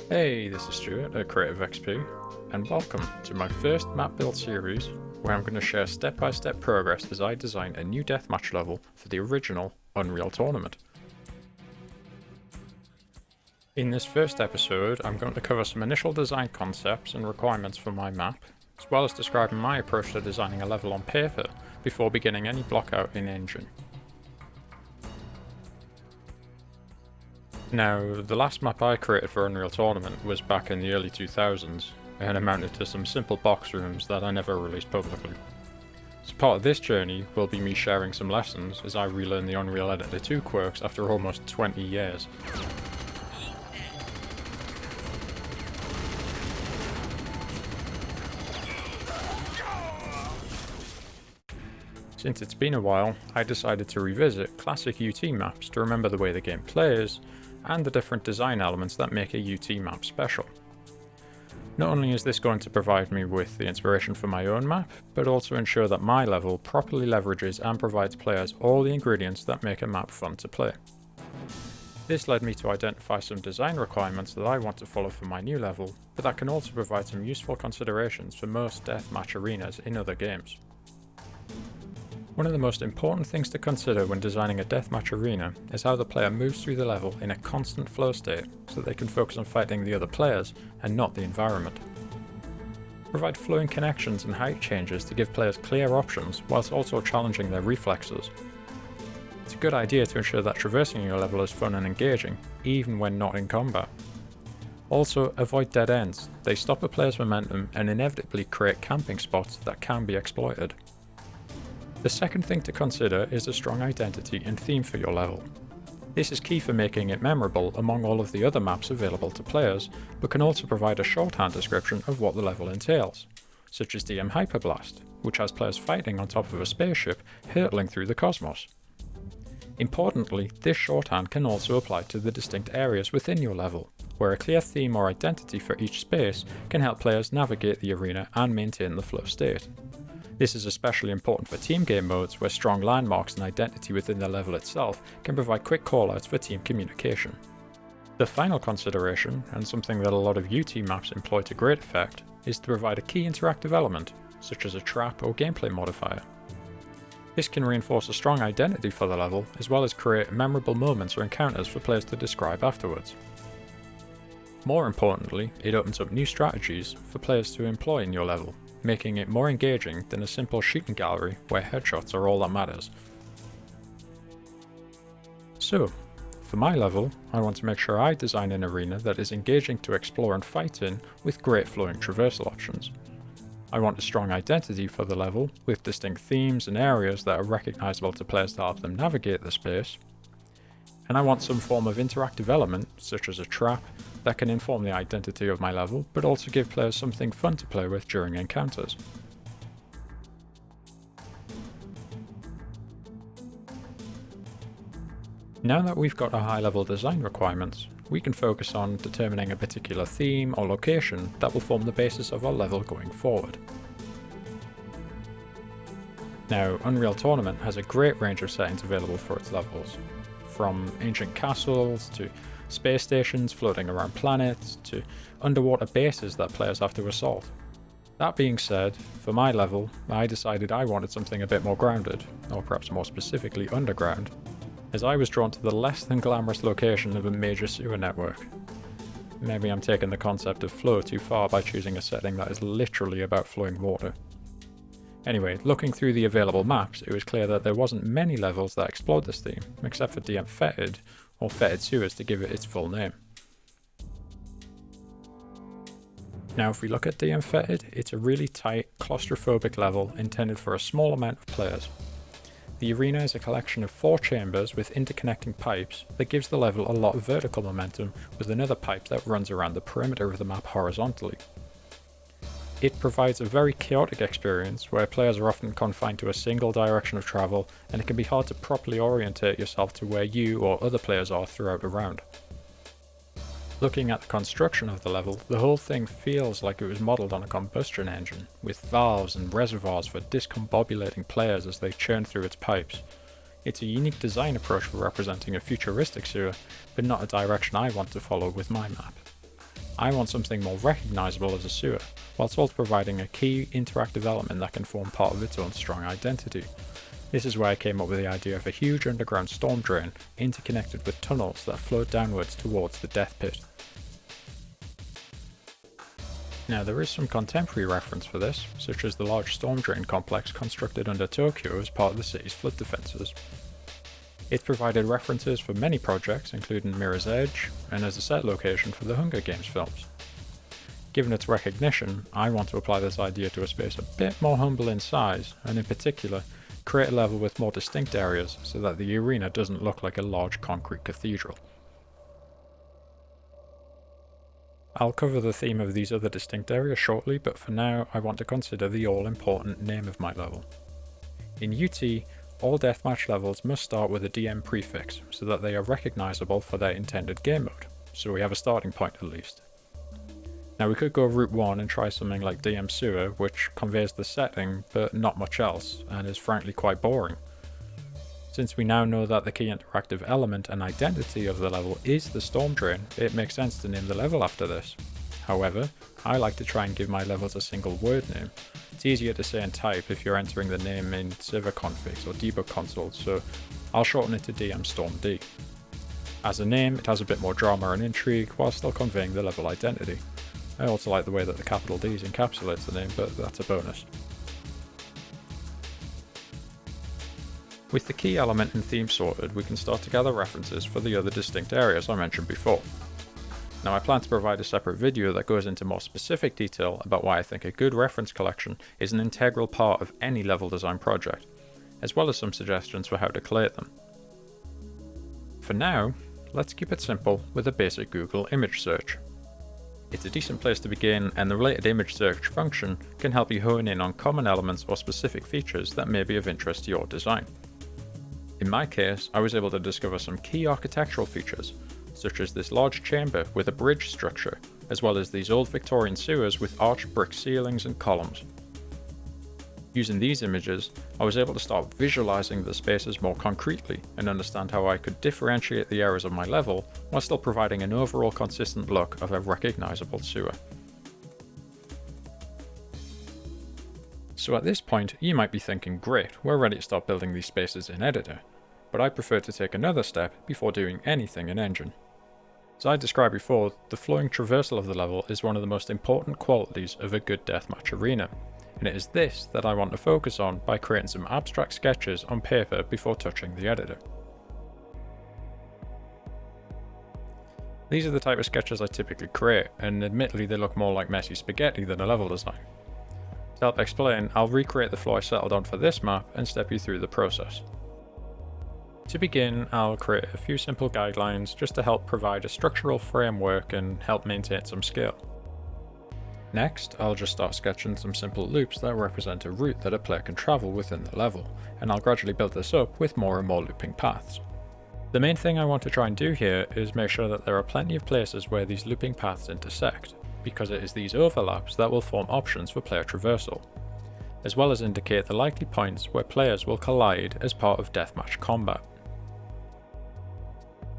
Hey, this is Stuart at creativeXP, and welcome to my first map build series where I'm going to share step-by-step progress as I design a new deathmatch level for the original Unreal Tournament. In this first episode, I'm going to cover some initial design concepts and requirements for my map, as well as describing my approach to designing a level on paper before beginning any blockout in engine. Now, the last map I created for Unreal Tournament was back in the early 2000s, and amounted to some simple box rooms that I never released publicly. So part of this journey will be me sharing some lessons as I relearn the Unreal Editor 2 quirks after almost 20 years. Since it's been a while, I decided to revisit classic UT maps to remember the way the game plays, and the different design elements that make a UT map special. Not only is this going to provide me with the inspiration for my own map, but also ensure that my level properly leverages and provides players all the ingredients that make a map fun to play. This led me to identify some design requirements that I want to follow for my new level, but that can also provide some useful considerations for most deathmatch arenas in other games. One of the most important things to consider when designing a deathmatch arena is how the player moves through the level in a constant flow state so that they can focus on fighting the other players and not the environment. Provide flowing connections and height changes to give players clear options whilst also challenging their reflexes. It's a good idea to ensure that traversing your level is fun and engaging, even when not in combat. Also, avoid dead ends. They stop a player's momentum and inevitably create camping spots that can be exploited. The second thing to consider is a strong identity and theme for your level. This is key for making it memorable among all of the other maps available to players, but can also provide a shorthand description of what the level entails, such as DM Hyperblast, which has players fighting on top of a spaceship hurtling through the cosmos. Importantly, this shorthand can also apply to the distinct areas within your level, where a clear theme or identity for each space can help players navigate the arena and maintain the flow state. This is especially important for team game modes where strong landmarks and identity within the level itself can provide quick callouts for team communication. The final consideration, and something that a lot of UT maps employ to great effect, is to provide a key interactive element, such as a trap or gameplay modifier. This can reinforce a strong identity for the level, as well as create memorable moments or encounters for players to describe afterwards. More importantly, it opens up new strategies for players to employ in your level, making it more engaging than a simple shooting gallery where headshots are all that matters. So, for my level, I want to make sure I design an arena that is engaging to explore and fight in with great flowing traversal options. I want a strong identity for the level, with distinct themes and areas that are recognisable to players to help them navigate the space. And I want some form of interactive element, such as a trap, that can inform the identity of my level, but also give players something fun to play with during encounters. Now that we've got our high-level design requirements, we can focus on determining a particular theme or location that will form the basis of our level going forward. Now, Unreal Tournament has a great range of settings available for its levels, from ancient castles to space stations floating around planets to underwater bases that players have to assault. That being said, for my level, I decided I wanted something a bit more grounded, or perhaps more specifically underground, as I was drawn to the less than glamorous location of a major sewer network. Maybe I'm taking the concept of flow too far by choosing a setting that is literally about flowing water. Anyway, looking through the available maps, it was clear that there wasn't many levels that explored this theme, except for DM-Fetid, or Fetid Sewers to give it its full name. Now if we look at DM-Fetid, it's a really tight, claustrophobic level intended for a small amount of players. The arena is a collection of 4 chambers with interconnecting pipes that gives the level a lot of vertical momentum, with another pipe that runs around the perimeter of the map horizontally. It provides a very chaotic experience where players are often confined to a single direction of travel, and it can be hard to properly orientate yourself to where you or other players are throughout a round. Looking at the construction of the level, the whole thing feels like it was modelled on a combustion engine, with valves and reservoirs for discombobulating players as they churn through its pipes. It's a unique design approach for representing a futuristic sewer, but not a direction I want to follow with my map. I want something more recognisable as a sewer, whilst also providing a key interactive element that can form part of its own strong identity. This is where I came up with the idea of a huge underground storm drain interconnected with tunnels that flowed downwards towards the death pit. Now there is some contemporary reference for this, such as the large storm drain complex constructed under Tokyo as part of the city's flood defences. It provided references for many projects, including Mirror's Edge, and as a set location for the Hunger Games films. Given its recognition, I want to apply this idea to a space a bit more humble in size, and in particular, create a level with more distinct areas so that the arena doesn't look like a large concrete cathedral. I'll cover the theme of these other distinct areas shortly, but for now I want to consider the all-important name of my level. In UT, all deathmatch levels must start with a DM prefix so that they are recognisable for their intended game mode, so we have a starting point at least. Now we could go route 1 and try something like DM Sewer, which conveys the setting but not much else, and is frankly quite boring. Since we now know that the key interactive element and identity of the level is the storm drain, it makes sense to name the level after this. However, I like to try and give my levels a single word name. It's easier to say and type if you're entering the name in server configs or debug consoles, so I'll shorten it to DM-StormD. As a name, it has a bit more drama and intrigue while still conveying the level identity. I also like the way that the capital D's encapsulates the name, but that's a bonus. With the key element and theme sorted, we can start to gather references for the other distinct areas I mentioned before. Now I plan to provide a separate video that goes into more specific detail about why I think a good reference collection is an integral part of any level design project, as well as some suggestions for how to collate them. For now, let's keep it simple with a basic Google image search. It's a decent place to begin, and the related image search function can help you hone in on common elements or specific features that may be of interest to your design. In my case, I was able to discover some key architectural features, such as this large chamber with a bridge structure, as well as these old Victorian sewers with arched brick ceilings and columns. Using these images, I was able to start visualizing the spaces more concretely and understand how I could differentiate the areas of my level while still providing an overall consistent look of a recognizable sewer. So at this point, you might be thinking, great, we're ready to start building these spaces in Editor, but I prefer to take another step before doing anything in Engine. As I described before, the flowing traversal of the level is one of the most important qualities of a good deathmatch arena, and it is this that I want to focus on by creating some abstract sketches on paper before touching the editor. These are the type of sketches I typically create, and admittedly they look more like messy spaghetti than a level design. To help explain, I'll recreate the flow I settled on for this map and step you through the process. To begin, I'll create a few simple guidelines just to help provide a structural framework and help maintain some scale. Next, I'll just start sketching some simple loops that represent a route that a player can travel within the level, and I'll gradually build this up with more and more looping paths. The main thing I want to try and do here is make sure that there are plenty of places where these looping paths intersect, because it is these overlaps that will form options for player traversal, as well as indicate the likely points where players will collide as part of deathmatch combat.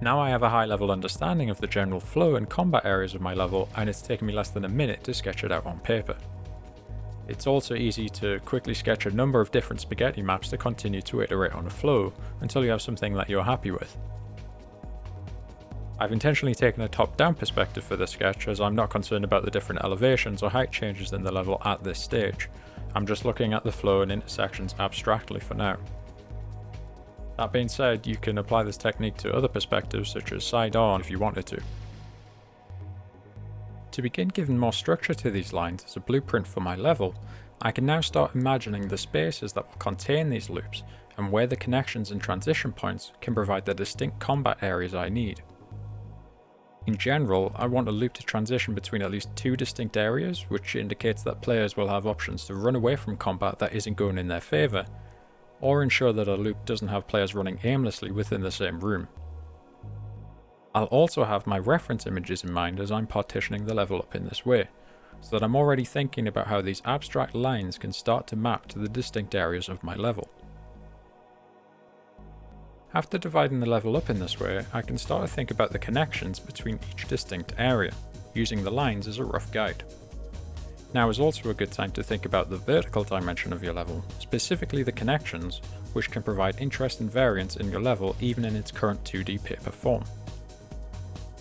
Now I have a high level understanding of the general flow and combat areas of my level, and it's taken me less than a minute to sketch it out on paper. It's also easy to quickly sketch a number of different spaghetti maps to continue to iterate on a flow until you have something that you're happy with. I've intentionally taken a top-down perspective for this sketch, as I'm not concerned about the different elevations or height changes in the level at this stage. I'm just looking at the flow and intersections abstractly for now. That being said, you can apply this technique to other perspectives such as side-on if you wanted to. To begin giving more structure to these lines as a blueprint for my level, I can now start imagining the spaces that will contain these loops and where the connections and transition points can provide the distinct combat areas I need. In general, I want a loop to transition between at least two distinct areas, which indicates that players will have options to run away from combat that isn't going in their favour, or ensure that a loop doesn't have players running aimlessly within the same room. I'll also have my reference images in mind as I'm partitioning the level up in this way, so that I'm already thinking about how these abstract lines can start to map to the distinct areas of my level. After dividing the level up in this way, I can start to think about the connections between each distinct area. using the lines as a rough guide. Now is also a good time to think about the vertical dimension of your level, specifically the connections, which can provide interesting variance in your level even in its current 2D paper form.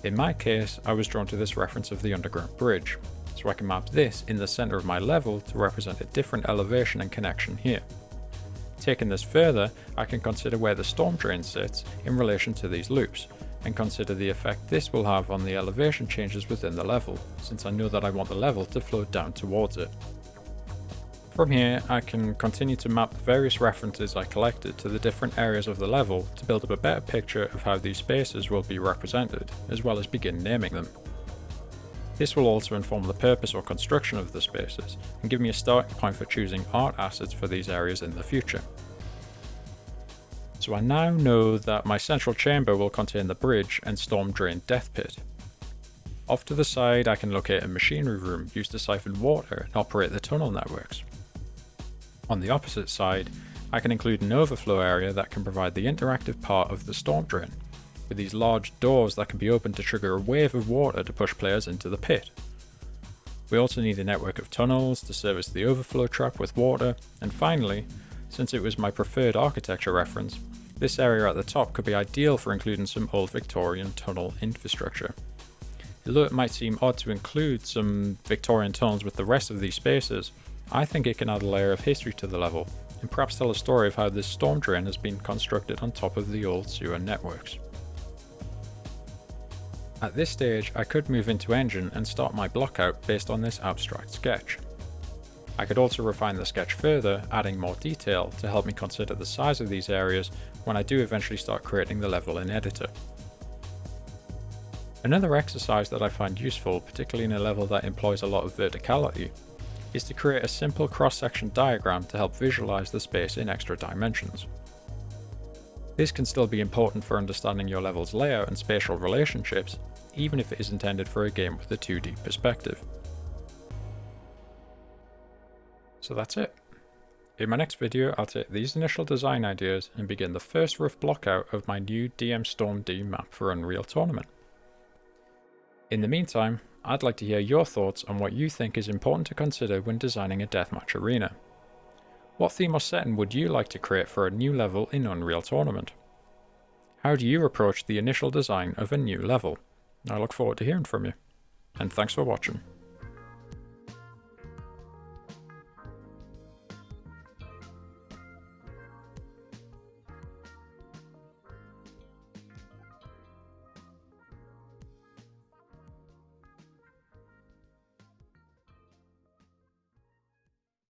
In my case, I was drawn to this reference of the underground bridge, so I can map this in the center of my level to represent a different elevation and connection here. Taking this further, I can consider where the storm drain sits in relation to these loops, and consider the effect this will have on the elevation changes within the level, since I know that I want the level to flow down towards it. From here, I can continue to map the various references I collected to the different areas of the level to build up a better picture of how these spaces will be represented, as well as begin naming them. This will also inform the purpose or construction of the spaces, and give me a starting point for choosing art assets for these areas in the future. So I now know that my central chamber will contain the bridge and storm drain death pit. Off to the side, I can locate a machinery room used to siphon water and operate the tunnel networks. On the opposite side, I can include an overflow area that can provide the interactive part of the storm drain, with these large doors that can be opened to trigger a wave of water to push players into the pit. We also need a network of tunnels to service the overflow trap with water, and finally, since it was my preferred architecture reference, this area at the top could be ideal for including some old Victorian tunnel infrastructure. Although it might seem odd to include some Victorian tunnels with the rest of these spaces, I think it can add a layer of history to the level, and perhaps tell a story of how this storm drain has been constructed on top of the old sewer networks. At this stage, I could move into Engine and start my block out based on this abstract sketch. I could also refine the sketch further, adding more detail to help me consider the size of these areas when I do eventually start creating the level in Editor. Another exercise that I find useful, particularly in a level that employs a lot of verticality, is to create a simple cross-section diagram to help visualize the space in extra dimensions. This can still be important for understanding your level's layout and spatial relationships, even if it is intended for a game with a 2D perspective. So that's it. In my next video, I'll take these initial design ideas and begin the first rough block out of my new DM-StormD map for Unreal Tournament. In the meantime, I'd like to hear your thoughts on what you think is important to consider when designing a deathmatch arena. What theme or setting would you like to create for a new level in Unreal Tournament? How do you approach the initial design of a new level? I look forward to hearing from you, and thanks for watching.